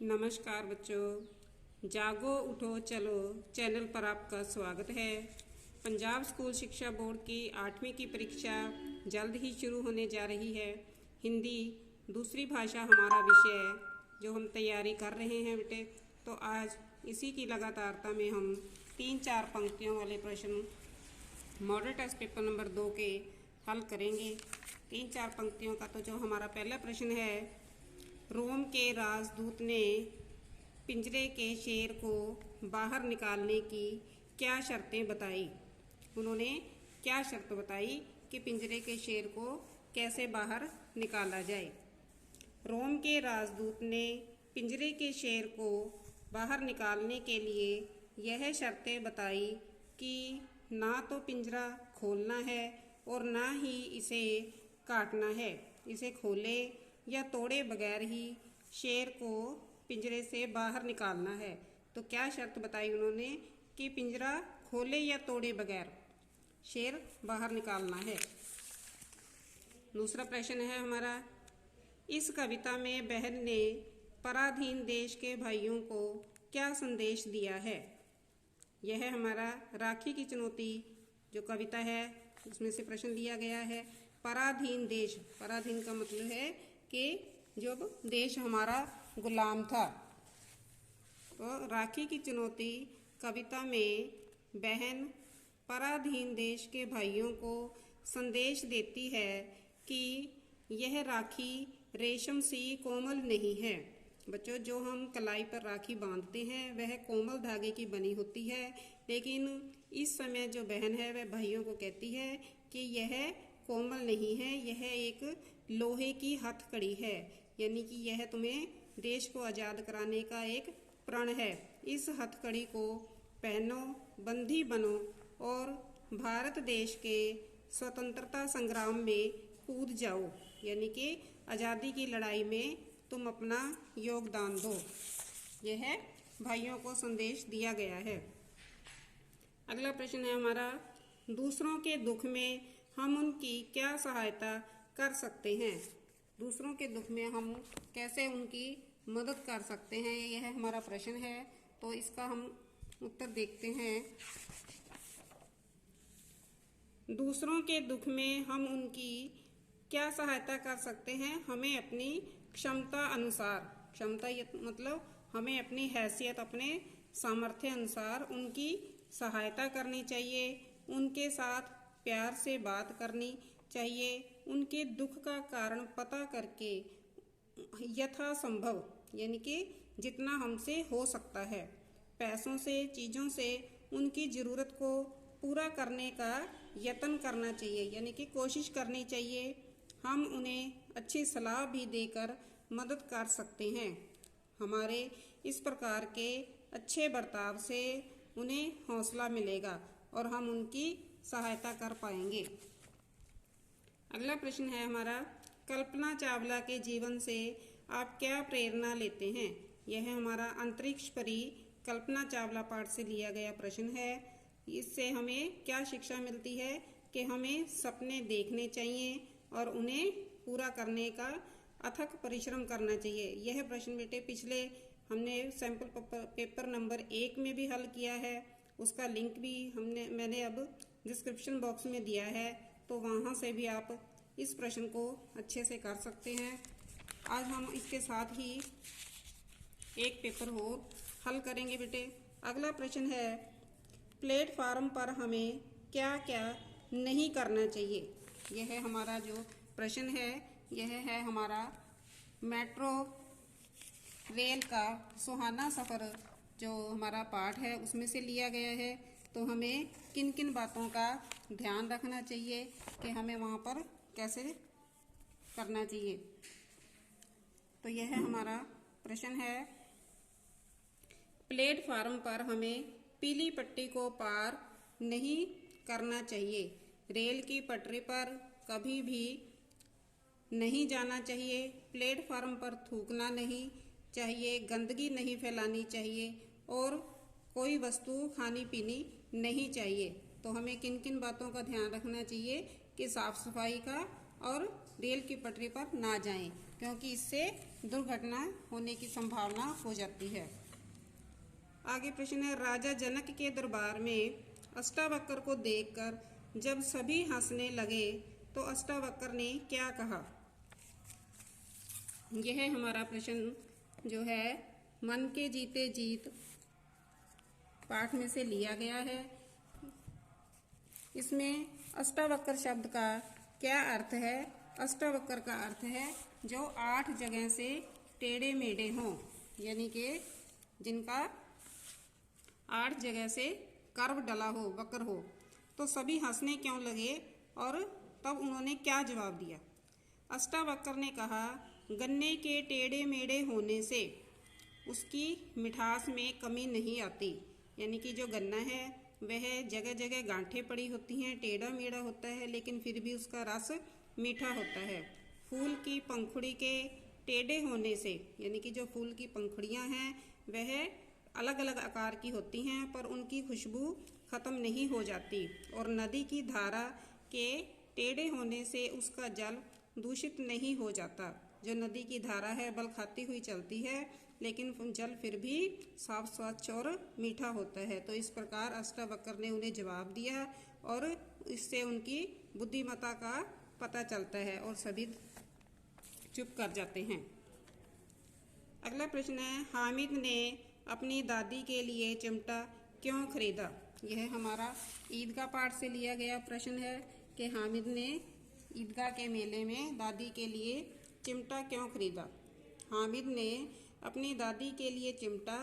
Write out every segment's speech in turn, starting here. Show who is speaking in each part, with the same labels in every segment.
Speaker 1: नमस्कार बच्चों, जागो उठो चलो चैनल पर आपका स्वागत है। पंजाब स्कूल शिक्षा बोर्ड की 8वीं की परीक्षा जल्द ही शुरू होने जा रही है। हिंदी दूसरी भाषा हमारा विषय है जो हम तैयारी कर रहे हैं बेटे। तो आज इसी की लगातारता में हम 3-4 पंक्तियों वाले प्रश्न मॉडल टेस्ट पेपर नंबर 2 के हल करेंगे। 3-4 पंक्तियों का तो जो हमारा पहला प्रश्न है, रोम के राजदूत ने पिंजरे के शेर को बाहर निकालने की क्या शर्तें बताई। उन्होंने क्या शर्त बताई कि पिंजरे के शेर को कैसे बाहर निकाला जाए। रोम के राजदूत ने पिंजरे के शेर को बाहर निकालने के लिए यह शर्तें बताई कि ना तो पिंजरा खोलना है और ना ही इसे काटना है। इसे खोले या तोड़े बगैर ही शेर को पिंजरे से बाहर निकालना है। तो क्या शर्त बताई उन्होंने कि पिंजरा खोले या तोड़े बगैर शेर बाहर निकालना है। दूसरा प्रश्न है हमारा, इस कविता में बहन ने पराधीन देश के भाइयों को क्या संदेश दिया है। यह हमारा राखी की चुनौती जो कविता है उसमें से प्रश्न दिया गया है। पराधीन देश, पराधीन का मतलब है कि जब देश हमारा गुलाम था। तो राखी की चुनौती कविता में बहन पराधीन देश के भाइयों को संदेश देती है कि यह राखी रेशम सी कोमल नहीं है। बच्चों, जो हम कलाई पर राखी बांधते हैं वह कोमल धागे की बनी होती है, लेकिन इस समय जो बहन है वह भाइयों को कहती है कि यह कोमल नहीं है, यह एक लोहे की हथकड़ी है। यानी कि यह तुम्हें देश को आज़ाद कराने का एक प्रण है। इस हथकड़ी को पहनो, बंधी बनो और भारत देश के स्वतंत्रता संग्राम में कूद जाओ। यानी कि आज़ादी की लड़ाई में तुम अपना योगदान दो। यह भाइयों को संदेश दिया गया है। अगला प्रश्न है हमारा, दूसरों के दुख में हम उनकी क्या सहायता कर सकते हैं। दूसरों के दुख में हम कैसे उनकी मदद कर सकते हैं, यह हमारा प्रश्न है। तो इसका हम उत्तर देखते हैं। दूसरों के दुख में हम उनकी क्या सहायता कर सकते हैं। हमें अपनी क्षमता अनुसार, क्षमता मतलब हमें अपनी हैसियत, अपने सामर्थ्य अनुसार उनकी सहायता करनी चाहिए। उनके साथ प्यार से बात करनी चाहिए। उनके दुख का कारण पता करके यथासंभव, यानी कि जितना हमसे हो सकता है, पैसों से, चीज़ों से उनकी ज़रूरत को पूरा करने का यत्न करना चाहिए। यानी कि कोशिश करनी चाहिए। हम उन्हें अच्छी सलाह भी देकर मदद कर सकते हैं। हमारे इस प्रकार के अच्छे बर्ताव से उन्हें हौसला मिलेगा और हम उनकी सहायता कर पाएंगे। अगला प्रश्न है हमारा, कल्पना चावला के जीवन से आप क्या प्रेरणा लेते हैं। यह हमारा अंतरिक्ष परी कल्पना चावला पाठ से लिया गया प्रश्न है। इससे हमें क्या शिक्षा मिलती है कि हमें सपने देखने चाहिए और उन्हें पूरा करने का अथक परिश्रम करना चाहिए। यह प्रश्न बेटे पिछले हमने सैंपल पेपर नंबर 1 में भी हल किया है। उसका लिंक भी मैंने अब डिस्क्रिप्शन बॉक्स में दिया है, तो वहाँ से भी आप इस प्रश्न को अच्छे से कर सकते हैं। आज हम इसके साथ ही एक पेपर और हल करेंगे बेटे। अगला प्रश्न है, प्लेटफार्म पर हमें क्या क्या नहीं करना चाहिए। यह हमारा जो प्रश्न है यह है हमारा मेट्रो रेल का सुहाना सफ़र जो हमारा पाठ है उसमें से लिया गया है। तो हमें किन किन बातों का ध्यान रखना चाहिए कि हमें वहाँ पर कैसे करना चाहिए। तो यह हमारा प्रश्न है, प्लेटफार्म पर हमें पीली पट्टी को पार नहीं करना चाहिए। रेल की पटरी पर कभी भी नहीं जाना चाहिए। प्लेटफार्म पर थूकना नहीं चाहिए, गंदगी नहीं फैलानी चाहिए और कोई वस्तु खानी पीनी नहीं चाहिए। तो हमें किन किन बातों का ध्यान रखना चाहिए कि साफ सफाई का और रेल की पटरी पर ना जाएं, क्योंकि इससे दुर्घटना होने की संभावना हो जाती है। आगे प्रश्न है, राजा जनक के दरबार में अष्टावक्र को देखकर जब सभी हंसने लगे तो अष्टावक्र ने क्या कहा? यह हमारा प्रश्न जो है मन के जीते जीत पाठ में से लिया गया है। इसमें अष्टावक्र शब्द का क्या अर्थ है? अष्टावक्र का अर्थ है जो 8 जगह से टेढ़े मेढ़े हों, यानी कि जिनका 8 जगह से कर्व डला हो, वक्र हो। तो सभी हंसने क्यों लगे और तब उन्होंने क्या जवाब दिया? अष्टावक्र ने कहा, गन्ने के टेढ़े मेढ़े होने से उसकी मिठास में कमी नहीं आती, यानी कि जो गन्ना है वह जगह जगह गांठें पड़ी होती हैं, टेढ़ा मेढ़ा होता है, लेकिन फिर भी उसका रस मीठा होता है। फूल की पंखुड़ी के टेढ़े होने से, यानी कि जो फूल की पंखुड़ियां हैं वह अलग अलग आकार की होती हैं, पर उनकी खुशबू खत्म नहीं हो जाती। और नदी की धारा के टेढ़े होने से उसका जल दूषित नहीं हो जाता। जो नदी की धारा है बल खाती हुई चलती है, लेकिन जल फिर भी साफ स्वच्छ और मीठा होता है। तो इस प्रकार अष्टावक्र ने उन्हें जवाब दिया और इससे उनकी बुद्धिमत्ता का पता चलता है और सभी चुप कर जाते हैं। अगला प्रश्न है, हामिद ने अपनी दादी के लिए चिमटा क्यों खरीदा? यह हमारा ईदगाह पाठ से लिया गया प्रश्न है कि हामिद ने ईदगाह के मेले में दादी के लिए चिमटा क्यों खरीदा? हामिद ने अपनी दादी के लिए चिमटा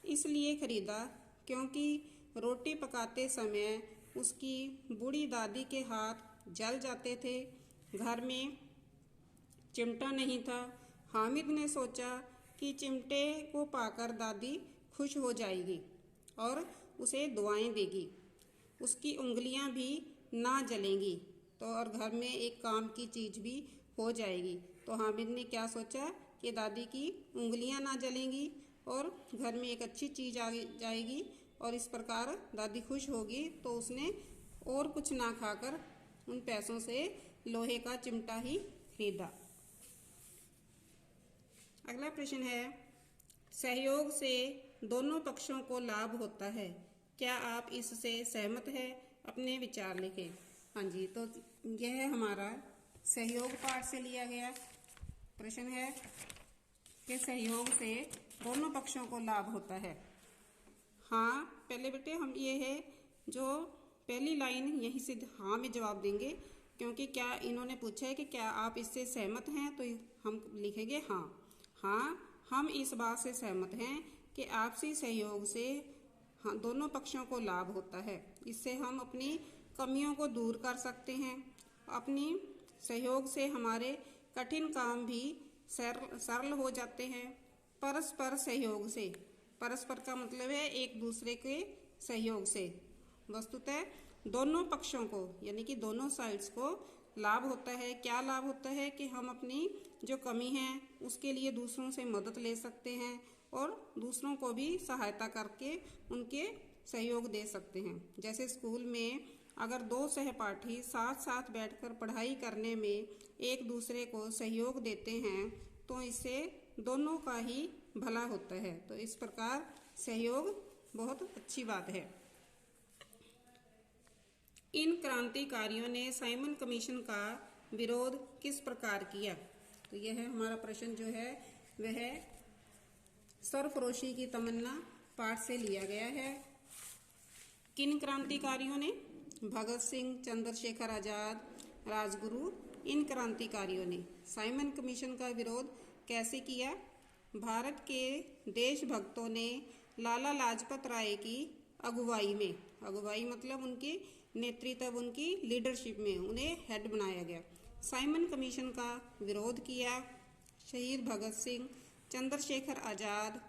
Speaker 1: इसलिए खरीदा क्योंकि रोटी पकाते समय उसकी बूढ़ी दादी के हाथ जल जाते थे। घर में चिमटा नहीं था। हामिद ने सोचा कि चिमटे को पाकर दादी खुश हो जाएगी और उसे दुआएं देगी, उसकी उंगलियां भी ना जलेंगी, तो और घर में एक काम की चीज़ भी हो जाएगी। तो हामिद ने क्या सोचा कि दादी की उंगलियां ना जलेंगी और घर में एक अच्छी चीज़ आ जाएगी और इस प्रकार दादी खुश होगी। तो उसने और कुछ ना खाकर उन पैसों से लोहे का चिमटा ही खरीदा। अगला प्रश्न है, सहयोग से दोनों पक्षों को लाभ होता है, क्या आप इससे सहमत हैं? अपने विचार लिखें। हाँ जी, तो यह हमारा सहयोग पाठ से लिया गया प्रश्न है कि सहयोग से दोनों पक्षों को लाभ होता है। हाँ, पहले बेटे हम ये है जो पहली लाइन यहीं से हाँ में जवाब देंगे, क्योंकि क्या इन्होंने पूछा है कि क्या आप इससे सहमत हैं, तो हम लिखेंगे हाँ। हाँ, हम इस बात से सहमत हैं कि आपसी सहयोग से हाँ दोनों पक्षों को लाभ होता है। इससे हम अपनी कमियों को दूर कर सकते हैं। अपनी सहयोग से हमारे कठिन काम भी सरल हो जाते हैं। परस्पर सहयोग से, परस्पर का मतलब है एक दूसरे के सहयोग से, वस्तुतः दोनों पक्षों को यानी कि दोनों साइड्स को लाभ होता है। क्या लाभ होता है कि हम अपनी जो कमी है उसके लिए दूसरों से मदद ले सकते हैं और दूसरों को भी सहायता करके उनके सहयोग दे सकते हैं। जैसे स्कूल में अगर दो सहपाठी साथ साथ बैठकर पढ़ाई करने में एक दूसरे को सहयोग देते हैं तो इससे दोनों का ही भला होता है। तो इस प्रकार सहयोग बहुत अच्छी बात है। इन क्रांतिकारियों ने साइमन कमीशन का विरोध किस प्रकार किया? तो यह हमारा प्रश्न जो है वह सरफरोशी की तमन्ना पाठ से लिया गया है। किन क्रांतिकारियों ने? भगत सिंह, चंद्रशेखर आजाद, राजगुरु, इन क्रांतिकारियों ने साइमन कमीशन का विरोध कैसे किया? भारत के देशभक्तों ने लाला लाजपत राय की अगुवाई में, अगुवाई मतलब उनकी नेतृत्व, उनकी लीडरशिप में उन्हें हेड बनाया गया, साइमन कमीशन का विरोध किया। शहीद भगत सिंह, चंद्रशेखर आजाद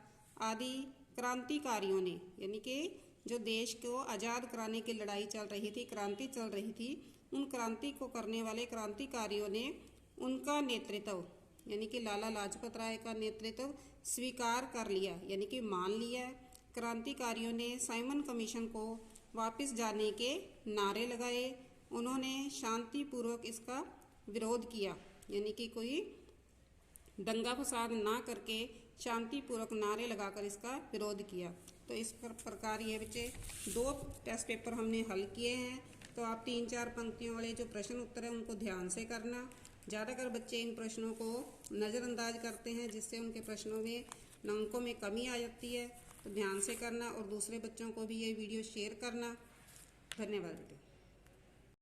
Speaker 1: आदि क्रांतिकारियों ने, यानी कि जो देश को आज़ाद कराने की लड़ाई चल रही थी, क्रांति चल रही थी, उन क्रांति को करने वाले क्रांतिकारियों ने उनका नेतृत्व यानी कि लाला लाजपत राय का नेतृत्व स्वीकार कर लिया, यानी कि मान लिया। क्रांतिकारियों ने साइमन कमीशन को वापस जाने के नारे लगाए। उन्होंने शांतिपूर्वक इसका विरोध किया। यानी कि कोई दंगा फसाद ना करके शांतिपूर्वक नारे लगाकर इसका विरोध किया। तो इस प्रकार ये बच्चे 2 टेस्ट पेपर हमने हल किए हैं। तो आप 3-4 पंक्तियों वाले जो प्रश्न उत्तर है उनको ध्यान से करना। ज़्यादातर बच्चे इन प्रश्नों को नज़रअंदाज करते हैं, जिससे उनके प्रश्नों में अंकों में कमी आ जाती है। तो ध्यान से करना और दूसरे बच्चों को भी ये वीडियो शेयर करना। धन्यवाद बेटे।